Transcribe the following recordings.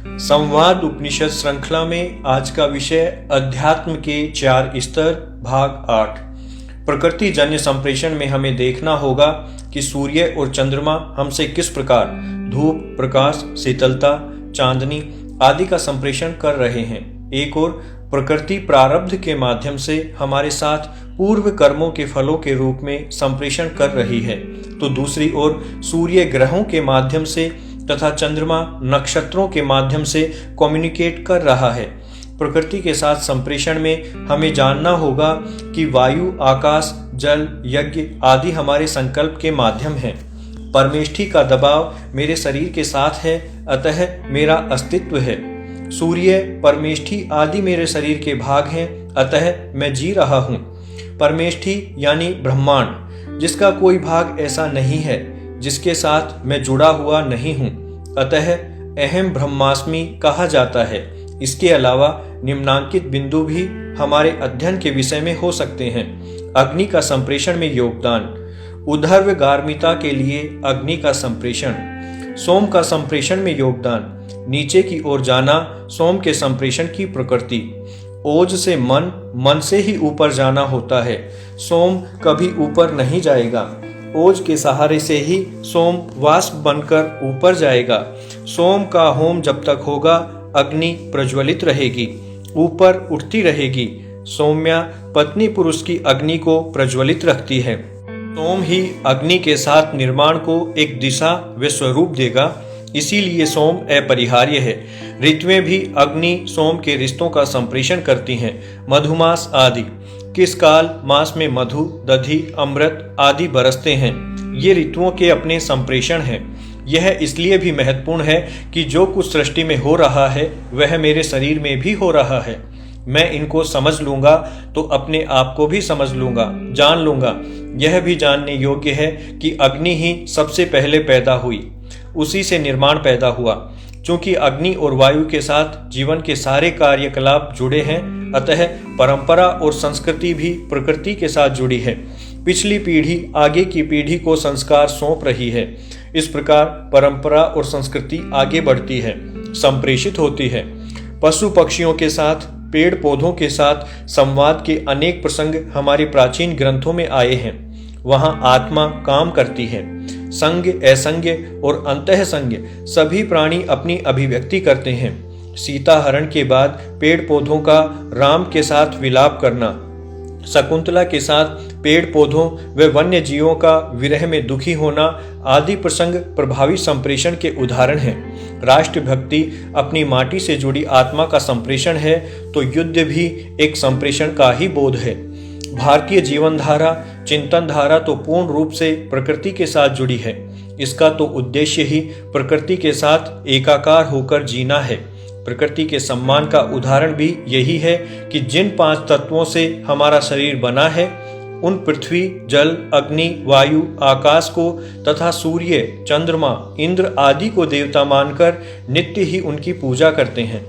संवाद उपनिषद श्रृंखला में आज का विषय अध्यात्म के 4 स्तर भाग 8। प्रकृति जन्य संप्रेषण में हमें देखना होगा कि सूर्य और चंद्रमा हमसे किस प्रकार धूप, प्रकाश, शीतलता, चांदनी आदि का संप्रेषण कर रहे हैं। एक और प्रकृति प्रारब्ध के माध्यम से हमारे साथ पूर्व कर्मों के फलों के रूप में संप्रेषण कर रही है, तो दूसरी ओर सूर्य ग्रहों के माध्यम से तथा चंद्रमा नक्षत्रों के माध्यम से कम्युनिकेट कर रहा है। प्रकृति के साथ संप्रेषण में हमें जानना होगा कि वायु, आकाश, जल, यज्ञ आदि हमारे संकल्प के माध्यम हैं। परमेष्ठी का दबाव मेरे शरीर के साथ है, अतः मेरा अस्तित्व है। सूर्य, परमेष्ठी आदि मेरे शरीर के भाग हैं, अतः मैं जी रहा हूँ। परमेष्ठी यानी ब्रह्मांड, जिसका कोई भाग ऐसा नहीं है जिसके साथ मैं जुड़ा हुआ नहीं हूँ, अतः अहम ब्रह्मास्मि कहा जाता है। इसके अलावा निम्नांकित बिंदु भी हमारे अध्ययन के विषय में हो सकते हैं। अग्नि का संप्रेषण में योगदान, ऊर्ध्व गार्मिता के लिए अग्नि का संप्रेषण। सोम का संप्रेषण में योगदान, नीचे की ओर जाना सोम के संप्रेषण की प्रकृति। ओज से मन, मन से ही ऊपर जाना होता है। सोम कभी ऊपर नहीं जाएगा, ओज के सहारे से ही सोम वाष्प बनकर ऊपर जाएगा। सोम का होम जब तक होगा अग्नि प्रज्वलित रहेगी, ऊपर उठती रहेगी। सौम्या पत्नी पुरुष की अग्नि को प्रज्वलित रखती है। सोम ही अग्नि के साथ निर्माण को एक दिशा व स्वरूप देगा, इसीलिए सोम अपरिहार्य है। ऋतुएं भी अग्नि सोम के रिश्तों का संप्रेषण करती हैं। मधुमास आदि किस काल मास में मधु, दधि, अमृत आदि बरसते हैं, ये ऋतुओं के अपने संप्रेषण हैं। यह इसलिए भी महत्वपूर्ण है कि जो कुछ सृष्टि में हो रहा है वह मेरे शरीर में भी हो रहा है। मैं इनको समझ लूंगा तो अपने आप को भी समझ लूंगा, जान लूंगा। यह भी जानने योग्य है कि अग्नि ही सबसे पहले पैदा हुई, उसी से निर्माण पैदा हुआ। चूंकि अग्नि और वायु के साथ जीवन के सारे कार्यकलाप जुड़े हैं, अतः परंपरा और संस्कृति भी प्रकृति के साथ जुड़ी है। पिछली पीढ़ी आगे की पीढ़ी को संस्कार सौंप रही है। इस प्रकार परंपरा और संस्कृति आगे बढ़ती है, संप्रेषित होती है। पशु पक्षियों के साथ, पेड़ पौधों के साथ संवाद के अनेक प्रसंग हमारे प्राचीन ग्रंथों में आए हैं। वहां आत्मा काम करती है। संग, असंग और अंतःसंग सभी प्राणी अपनी अभिव्यक्ति करते हैं। सीता हरण के बाद पेड़ पौधों का राम के साथ विलाप करना, शकुंतला के साथ पेड़ पौधों व वन्य जीवों का विरह में दुखी होना आदि प्रसंग प्रभावी संप्रेषण के उदाहरण हैं। राष्ट्रभक्ति अपनी माटी से जुड़ी आत्मा का संप्रेषण है, तो युद्ध भी एक संप्रेषण का ही बोध है। भारतीय जीवन धारा, चिंतन धारा तो पूर्ण रूप से प्रकृति के साथ जुड़ी है। इसका तो उद्देश्य ही प्रकृति के साथ एकाकार होकर जीना है। प्रकृति के सम्मान का उदाहरण भी यही है कि जिन 5 तत्वों से हमारा शरीर बना है, उन पृथ्वी, जल, अग्नि, वायु, आकाश को तथा सूर्य, चंद्रमा, इंद्र आदि को देवता मानकर नित्य ही उनकी पूजा करते हैं।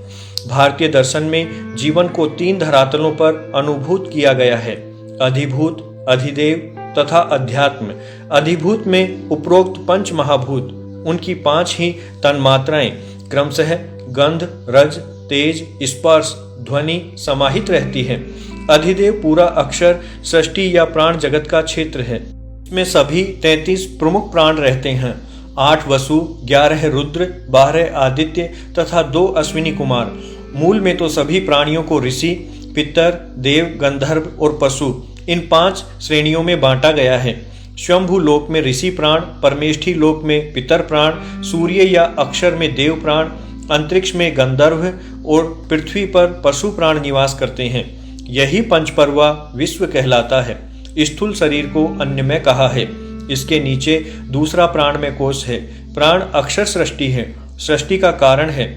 भारतीय दर्शन में जीवन को 3 धरातलों पर अनुभूत किया गया है: अधिभूत, अधिदेव तथा अध्यात्म। अधिभूत में उपरोक्त 5 महाभूत, उनकी 5 ही तन्मात्राएं क्रमशः गंध, रज, तेज, स्पर्श, ध्वनि समाहित रहती हैं। अधिदेव पूरा अक्षर सृष्टि या प्राण जगत का क्षेत्र है। इसमें सभी 33 प्रमुख प्राण रहते हैं। 8 वसु, 11 रुद्र, 12 आदित्य तथा 2 अश्विनी कुमार। मूल में तो सभी प्राणियों को ऋषि, पितर, देव, गंधर्व और पशु, इन 5 श्रेणियों में बांटा गया है। स्वयंभू लोक में ऋषि प्राण, परमेष्ठी लोक में पितर प्राण, सूर्य या अक्षर में देव प्राण, अंतरिक्ष में गंधर्व और पृथ्वी पर पशु प्राण निवास करते हैं। यही पंचपर्वा विश्व कहलाता है। स्थूल शरीर को अन्नमय कहा है। इसके नीचे दूसरा प्राणमय कोश है। प्राण अक्षर सृष्टि है, सृष्टि का कारण है।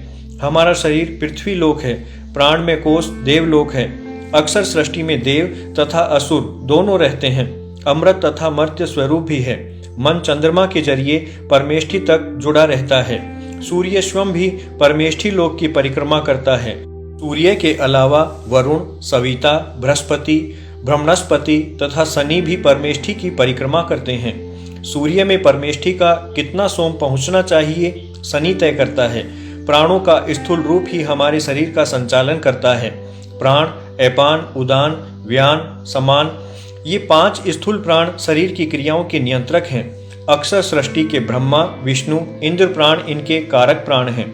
हमारा शरीर पृथ्वी लोक है, प्राणमय कोश देवलोक है। अक्षर सृष्टि में देव तथा असुर दोनों रहते हैं। अमृत तथा मर्त्य स्वरूप भी है। मन चंद्रमा के जरिए परमेष्ठी तक जुड़ा रहता है। सूर्य स्वयं भी परमेष्ठी लोक की परिक्रमा करता है। सूर्य के अलावा वरुण, सविता, बृहस्पति, ब्रह्मस्पति तथा शनि भी परमेष्ठी की परिक्रमा करते हैं। सूर्य में परमेष्ठी का कितना सोम पहुंचना चाहिए शनि तय करता है। प्राणों का स्थूल रूप ही हमारे शरीर का संचालन करता है। प्राण, अपान, उदान, व्यान, समान, ये 5 स्थूल प्राण शरीर की क्रियाओं के नियंत्रक हैं। अक्षर सृष्टि के ब्रह्मा, विष्णु, इंद्र प्राण इनके कारक प्राण हैं।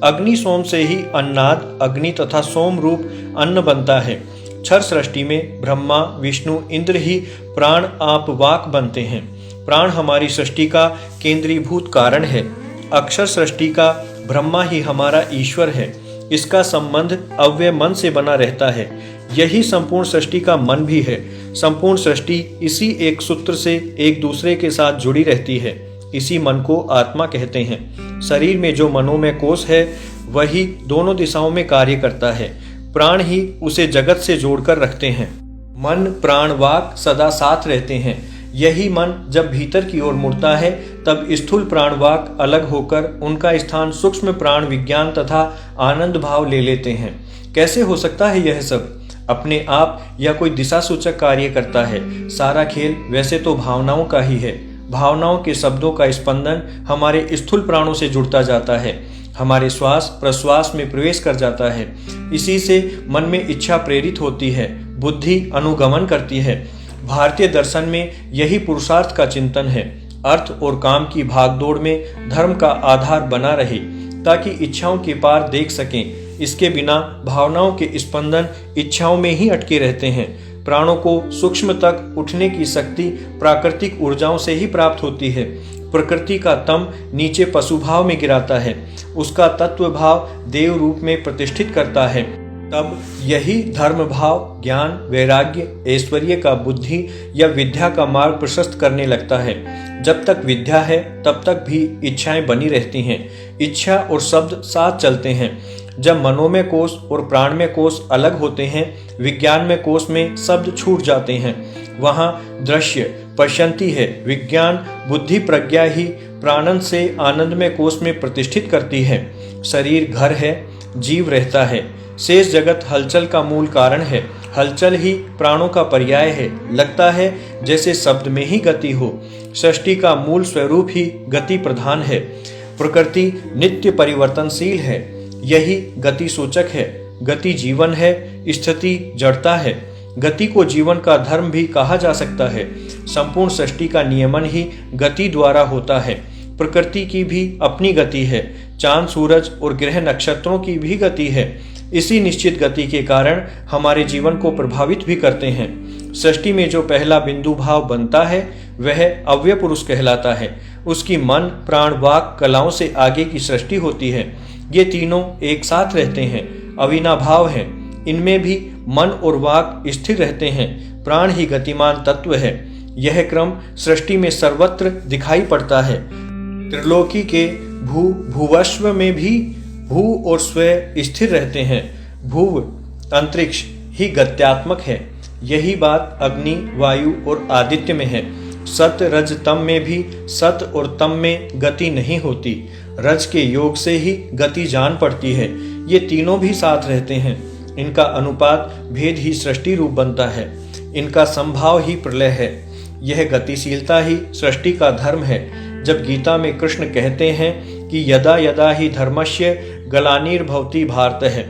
अग्नि सोम से ही अन्नाद, अग्नि तथा सोम रूप अन्न बनता है। क्षर सृष्टि में ब्रह्मा, विष्णु, इंद्र ही प्राण आप वाक बनते हैं। प्राण हमारी सृष्टि का केंद्रीभूत कारण है। अक्षर सृष्टि का ब्रह्मा ही हमारा ईश्वर है। इसका संबंध अव्यय मन से बना रहता है। यही संपूर्ण सृष्टि का मन भी है। संपूर्ण सृष्टि इसी एक सूत्र से एक दूसरे के साथ जुड़ी रहती है। इसी मन को आत्मा कहते हैं। शरीर में जो मनोमय कोश है वही दोनों दिशाओं में कार्य करता है। प्राण ही उसे जगत से जोड़कर रखते हैं। मन, प्राण, वाक सदा साथ रहते हैं। यही मन जब भीतर की ओर मुड़ता है तब स्थूल प्राण वाक अलग होकर उनका स्थान सूक्ष्म प्राण विज्ञान तथा आनंद भाव ले लेते हैं। कैसे हो सकता है यह सब? अपने आप या कोई दिशा सूचक कार्य करता है। सारा खेल वैसे तो भावनाओं का ही है। भावनाओं के शब्दों का स्पंदन हमारे स्थूल प्राणों से जुड़ता जाता है, हमारे श्वास प्रश्वास में प्रवेश कर जाता है। इसी से मन में इच्छा प्रेरित होती है, बुद्धि अनुगमन करती है। भारतीय दर्शन में यही पुरुषार्थ का चिंतन है। अर्थ और काम की भागदौड़ में धर्म का आधार बना रहे ताकि इच्छाओं के पार देख सकें। इसके बिना भावनाओं के स्पंदन इच्छाओं में ही अटके रहते हैं। प्राणों को सूक्ष्म तक उठने की शक्ति प्राकृतिक ऊर्जाओं से ही प्राप्त होती है। प्रकृति का तम नीचे पशु भाव में गिराता है, उसका तत्व भाव देव रूप में प्रतिष्ठित करता है। तब यही धर्म भाव ज्ञान, वैराग्य, ऐश्वर्य का बुद्धि या विद्या का मार्ग प्रशस्त करने लगता है। जब तक विद्या है तब तक भी इच्छाएं बनी रहती हैं। इच्छा और शब्द साथ चलते हैं। जब मनोमय कोश और प्राणमय कोश अलग होते हैं, विज्ञानमय कोश में शब्द छूट जाते हैं। वहाँ दृश्य पश्यंती है। विज्ञान बुद्धि प्रज्ञा ही प्राणन से आनंदमय कोश में प्रतिष्ठित करती है। शरीर घर है, जीव रहता है। शेष जगत हलचल का मूल कारण है। हलचल ही प्राणों का पर्याय है। लगता है जैसे शब्द में ही गति हो। सृष्टि का मूल स्वरूप ही गति प्रधान है। प्रकृति नित्य परिवर्तनशील है, यही गति सूचक है। गति जीवन है, स्थिति जड़ता है। गति को जीवन का धर्म भी कहा जा सकता है। संपूर्ण सृष्टि का नियमन ही गति द्वारा होता है। प्रकृति की भी अपनी गति है। चांद, सूरज और ग्रह नक्षत्रों की भी गति है। इसी निश्चित गति के कारण हमारे जीवन को प्रभावित भी करते हैं। सृष्टि में जो पहला बिंदु भाव बनता है वह अव्यय पुरुष कहलाता है। उसकी मन, प्राण, वाक कलाओं से आगे की सृष्टि होती है। ये तीनों एक साथ रहते हैं, अविनाभाव हैं। इनमें भी मन और वाक स्थिर रहते हैं। प्राण ही गतिमान तत्व है। यह क्रम सृष्टि में सर्वत्र दिखाई पड़ता है। त्रिलोकी के भूवस्व में भी भू और स्व स्थिर रहते हैं। भूव अंतरिक्ष ही गत्यात्मक है। यही बात अग्नि, वायु और आदित्य में है। सत रज तम में भी सत और तम में गति नहीं होती। रज के योग से ही गति जान पड़ती है। ये तीनों भी साथ रहते हैं। इनका अनुपात भेद ही सृष्टि रूप बनता है। इनका संभाव ही प्रलय है। यह गतिशीलता ही सृष्टि का धर्म है। जब गीता में कृष्ण कहते हैं कि यदा यदा ही धर्मस्य ग्लानिर्भवति भारत है,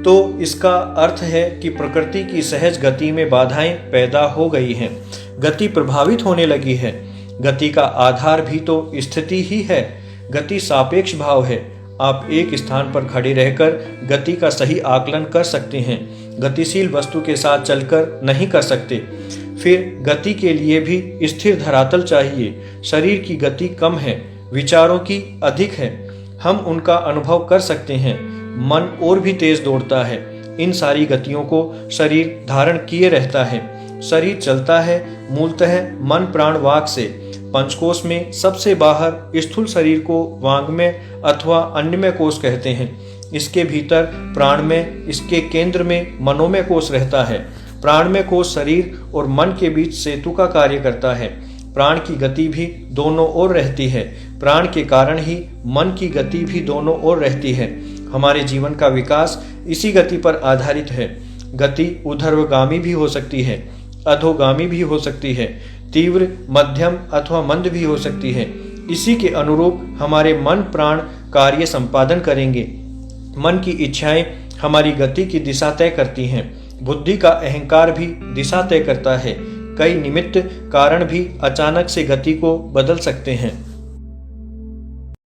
तो इसका अर्थ है कि प्रकृति की सहज गति में बाधाएं पैदा हो गई हैं। गति प्रभावित होने लगी है। गति का आधार भी तो स्थिति ही है। गति सापेक्ष भाव है। आप एक स्थान पर खड़े रहकर गति का सही आकलन कर सकते हैं, गतिशील वस्तु के साथ चलकर नहीं कर सकते। फिर गति के लिए भी स्थिर धरातल चाहिए। शरीर की गति कम है, विचारों की अधिक है। हम उनका अनुभव कर सकते हैं। मन और भी तेज दौड़ता है। इन सारी गतियों को शरीर धारण किए रहता है। शरीर चलता है मूलतः मन, प्राण, वाक से। पंचकोश में सबसे बाहर स्थूल शरीर को वांग्मय अथवा अन्नमय कोश कहते हैं। इसके भीतर प्राणमय, इसके केंद्र में मनोमय कोश रहता है। प्राणमय कोश शरीर और मन के बीच सेतु का कार्य करता है। प्राण की गति भी दोनों ओर रहती है। प्राण के कारण ही मन की गति भी दोनों ओर रहती है। हमारे जीवन का विकास इसी गति पर आधारित है। गति ऊर्ध्वगामी भी हो सकती है, अधोगामी भी हो सकती है, तीव्र, मध्यम अथवा मंद भी हो सकती है। इसी के अनुरूप हमारे मन, प्राण कार्य संपादन करेंगे। मन की इच्छाएं हमारी गति की दिशा तय करती हैं। बुद्धि का अहंकार भी दिशा तय करता है। कई निमित्त कारण भी अचानक से गति को बदल सकते हैं।